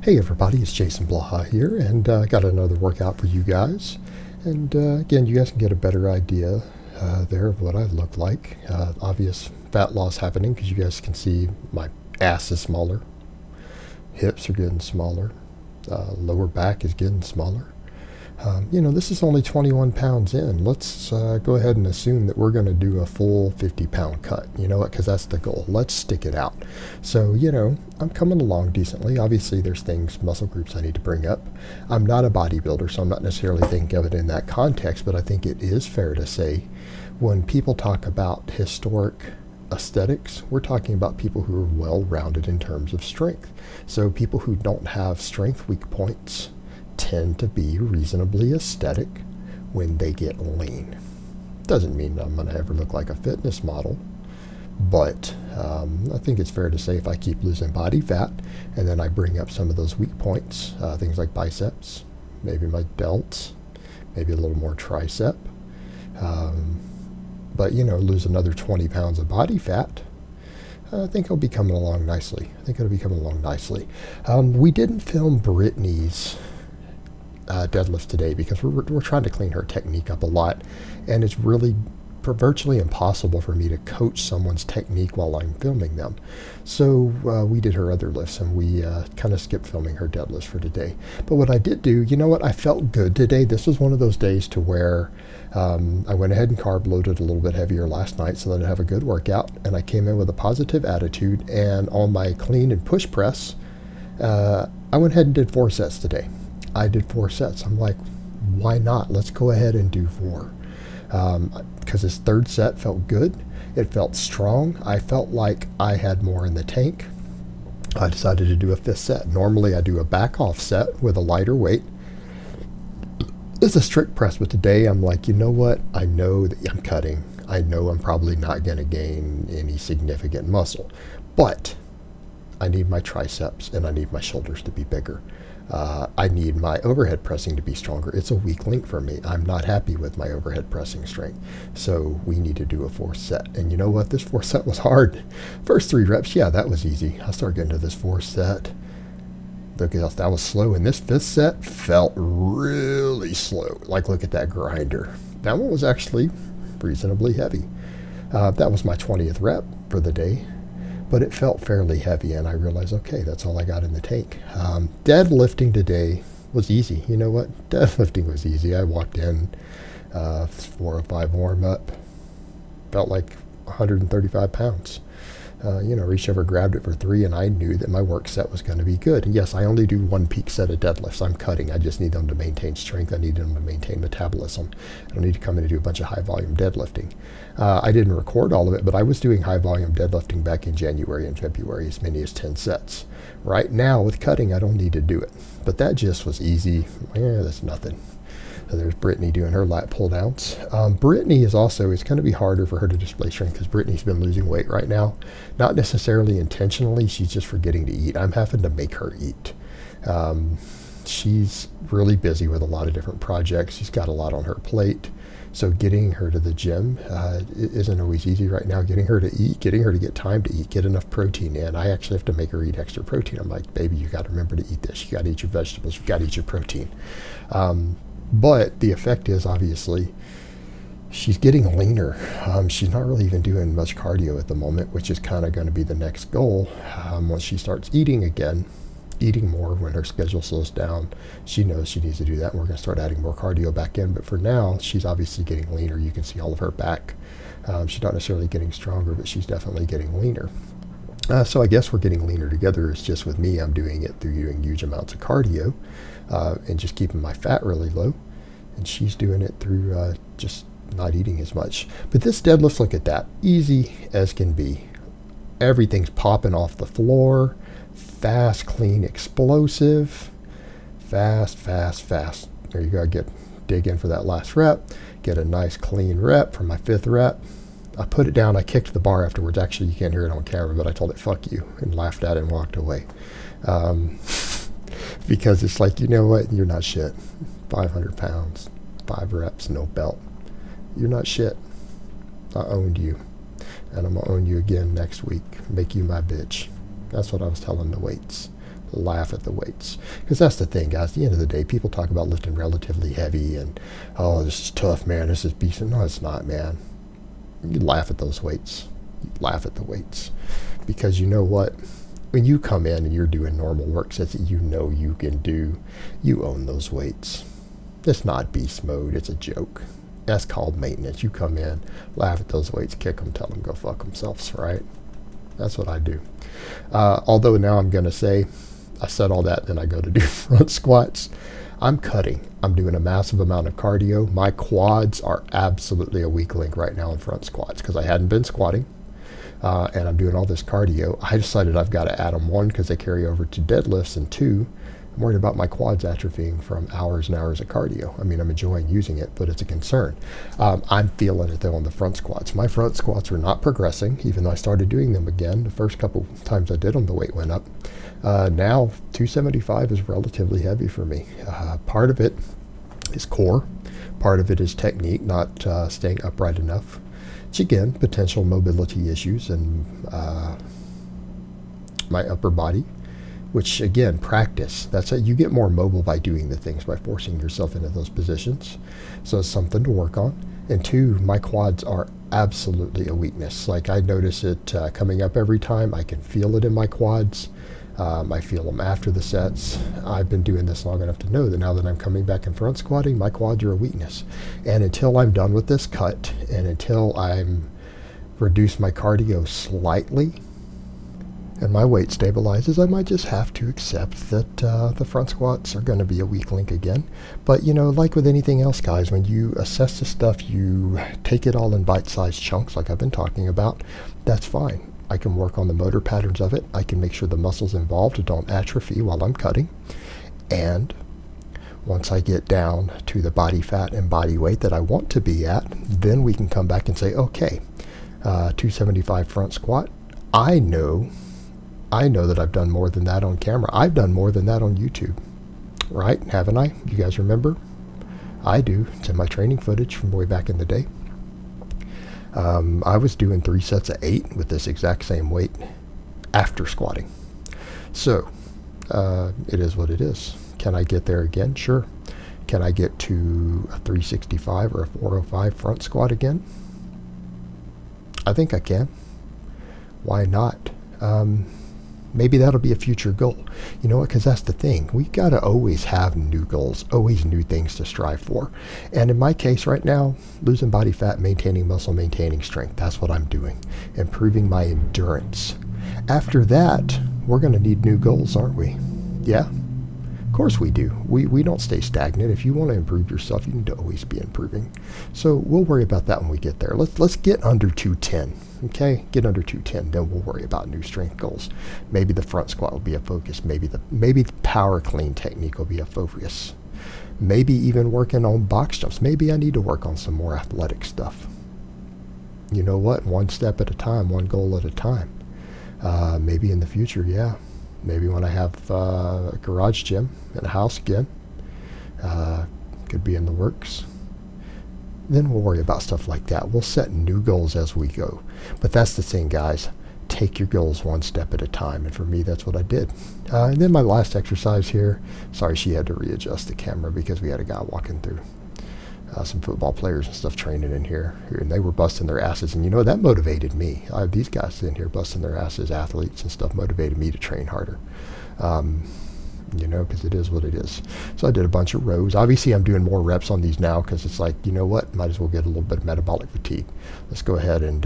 Hey everybody, it's Jason Blaha here, and I got another workout for you guys. And again, you guys can get a better idea there of what I look like. Obvious fat loss happening because you guys can see my ass is smaller, hips are getting smaller, lower back is getting smaller. This is only 21 pounds in. Let's go ahead and assume that we're going to do a full 50-pound cut. You know what? Because that's the goal. Let's stick it out. So, I'm coming along decently. Obviously, there's muscle groups I need to bring up. I'm not a bodybuilder, so I'm not necessarily thinking of it in that context, but I think it is fair to say when people talk about historic aesthetics, we're talking about people who are well-rounded in terms of strength. So people who don't have strength weak points tend to be reasonably aesthetic when they get lean. Doesn't mean I'm going to ever look like a fitness model, but I think it's fair to say if I keep losing body fat and then I bring up some of those weak points, things like biceps, maybe my delts, maybe a little more tricep, but lose another 20 pounds of body fat, I think it'll be coming along nicely. We didn't film Brittany's deadlifts today because we're trying to clean her technique up a lot, and it's really virtually impossible for me to coach someone's technique while I'm filming them. So we did her other lifts, and we kind of skipped filming her deadlifts for today. But what I did do, I felt good today. This was one of those days to where I went ahead and carb loaded a little bit heavier last night so that I'd have a good workout, and I came in with a positive attitude. And on my clean and push press, I went ahead and did 4 sets today. I did 4 sets. I'm like, why not? Let's go ahead and do 4. Because this 3rd set felt good. It felt strong. I felt like I had more in the tank. I decided to do a 5th set. Normally I do a back off set with a lighter weight. It's a strict press, but today I'm like, you know what? I know that I'm cutting. I know I'm probably not going to gain any significant muscle, but I need my triceps and I need my shoulders to be bigger. I need my overhead pressing to be stronger. It's a weak link for me. I'm not happy with my overhead pressing strength. So we need to do a 4th set. And you know what? This 4th set was hard. First 3 reps, yeah, that was easy. I started getting to this 4th set. Look at that was slow. And this 5th set felt really slow. Like, look at that grinder. That one was actually reasonably heavy. That was my 20th rep for the day. But it felt fairly heavy, and I realized, okay, that's all I got in the tank. Deadlifting today was easy. You know what? Deadlifting was easy. I walked in, 4 or 5 warm-up, felt like 135 pounds. Reached over, grabbed it for 3, and I knew that my work set was going to be good. And yes, I only do 1 peak set of deadlifts. I'm cutting. I just need them to maintain strength. I need them to maintain metabolism. I don't need to come in and do a bunch of high-volume deadlifting. I didn't record all of it, but I was doing high-volume deadlifting back in January and February, as many as 10 sets. Right now, with cutting, I don't need to do it. But that just was easy. That's nothing. So there's Brittany doing her lat pull downs. Brittany is also, it's going to be harder for her to display strength because Brittany's been losing weight right now. Not necessarily intentionally, she's just forgetting to eat. I'm having to make her eat. She's really busy with a lot of different projects. She's got a lot on her plate. So getting her to the gym isn't always easy right now. Getting her to eat, getting her to get time to eat, get enough protein in. I actually have to make her eat extra protein. I'm like, baby, you got to remember to eat this. You got to eat your vegetables. You got to eat your protein. But the effect is, obviously, she's getting leaner. She's not really even doing much cardio at the moment, which is kind of going to be the next goal. Once she starts eating again, eating more when her schedule slows down, she knows she needs to do that, and we're going to start adding more cardio back in. But for now, she's obviously getting leaner. You can see all of her back. She's not necessarily getting stronger, but she's definitely getting leaner. So I guess we're getting leaner together. It's just with me, I'm doing it through doing huge amounts of cardio and just keeping my fat really low. And she's doing it through just not eating as much. But this deadlift, look at that. Easy as can be. Everything's popping off the floor. Fast, clean, explosive. Fast, fast, fast. There you go. Dig in for that last rep. Get a nice clean rep for my 5th rep. I put it down. I kicked the bar afterwards. Actually, you can't hear it on camera, but I told it, fuck you, and laughed at it and walked away. Because it's like, you know what? You're not shit. 500 pounds, 5 reps, no belt. You're not shit. I owned you. And I'm going to own you again next week. Make you my bitch. That's what I was telling the weights. Laugh at the weights. Because that's the thing, guys. At the end of the day, people talk about lifting relatively heavy and, oh, this is tough, man. This is beast. No, it's not, man. You laugh at those weights. You laugh at the weights. Because you know what? When you come in and you're doing normal work sets that you know you can do, you own those weights. It's not beast mode. It's a joke. That's called maintenance. You come in, laugh at those weights, kick them, tell them go fuck themselves, right? That's what I do. Although now I'm going to say, I said all that, then I go to do front squats. I'm cutting. I'm doing a massive amount of cardio. My quads are absolutely a weak link right now in front squats because I hadn't been squatting. And I'm doing all this cardio. I decided I've got to add them, one, because they carry over to deadlifts, and two, I'm worried about my quads atrophying from hours and hours of cardio. I mean, I'm enjoying using it, but it's a concern. I'm feeling it, though, on the front squats. My front squats are not progressing, even though I started doing them again. The first couple times I did them, the weight went up. Now, 275 is relatively heavy for me. Part of it is core. Part of it is technique, not staying upright enough. Which, again, potential mobility issues and my upper body. Which, again, practice. That's how you get more mobile by doing the things, by forcing yourself into those positions. So it's something to work on. And two, my quads are absolutely a weakness. Like, I notice it coming up every time. I can feel it in my quads. I feel them after the sets. I've been doing this long enough to know that now that I'm coming back in front squatting, my quads are a weakness. And until I'm done with this cut, and until I'm reduce my cardio slightly, and my weight stabilizes, I might just have to accept that the front squats are going to be a weak link again. But, you know, like with anything else, guys, when you assess the stuff, you take it all in bite-sized chunks like I've been talking about. That's fine. I can work on the motor patterns of it. I can make sure the muscles involved don't atrophy while I'm cutting. And once I get down to the body fat and body weight that I want to be at, then we can come back and say, okay, 275 front squat. I know that I've done more than that on camera. I've done more than that on YouTube, right? Haven't I? You guys remember? I do. It's in my training footage from way back in the day. I was doing 3 sets of 8 with this exact same weight after squatting. So, it is what it is. Can I get there again? Sure. Can I get to a 365 or a 405 front squat again? I think I can. Why not? Maybe that'll be a future goal. You know what? Because that's the thing. We got to always have new goals, always new things to strive for. And in my case right now, losing body fat, maintaining muscle, maintaining strength. That's what I'm doing. Improving my endurance. After that, we're going to need new goals, aren't we? Yeah? Of course we do. We don't stay stagnant. If you want to improve yourself, you need to always be improving. So we'll worry about that when we get there. Let's get under 210. Okay, get under 210, then we'll worry about new strength goals. Maybe the front squat will be a focus. Maybe the power clean technique will be a focus. Maybe even working on box jumps. Maybe I need to work on some more athletic stuff. You know what? One step at a time, one goal at a time. Maybe in the future, yeah. Maybe when I have a garage gym and a house again. Could be in the works. Then we'll worry about stuff like that. We'll set new goals as we go. But that's the thing, guys. Take your goals one step at a time. And for me, that's what I did. And then my last exercise here. Sorry, she had to readjust the camera because we had a guy walking through. Some football players and stuff training in here. And they were busting their asses. And you know, that motivated me. These guys in here busting their asses, athletes and stuff, motivated me to train harder. You know, because it is what it is. So I did a bunch of rows. Obviously, I'm doing more reps on these now because it's like, you know what, might as well get a little bit of metabolic fatigue. Let's go ahead and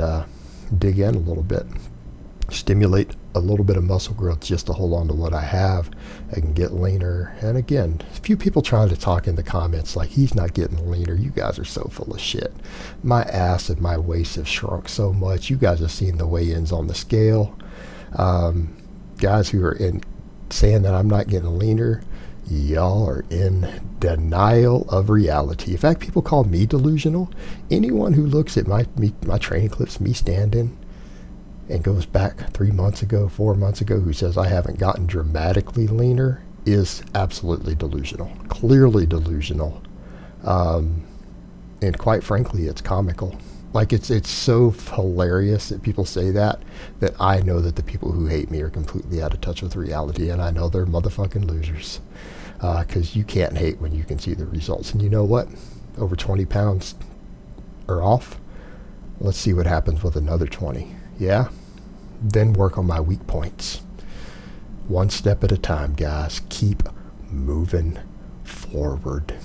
dig in a little bit. Stimulate a little bit of muscle growth just to hold on to what I have. I can get leaner. And again, a few people trying to talk in the comments like, he's not getting leaner. You guys are so full of shit. My ass and my waist have shrunk so much. You guys have seen the weigh-ins on the scale. Guys who are saying that I'm not getting leaner, y'all are in denial of reality. In fact, people call me delusional. Anyone who looks at my training clips, me standing, and goes back 3 months ago, 4 months ago, who says I haven't gotten dramatically leaner is absolutely delusional. Clearly delusional. And quite frankly, it's comical. Like it's so hilarious that people say that I know that the people who hate me are completely out of touch with reality, and I know they're motherfucking losers. Because you can't hate when you can see the results. And you know what? Over 20 pounds are off. Let's see what happens with another 20. Yeah? Then work on my weak points. One step at a time, guys. Keep moving forward.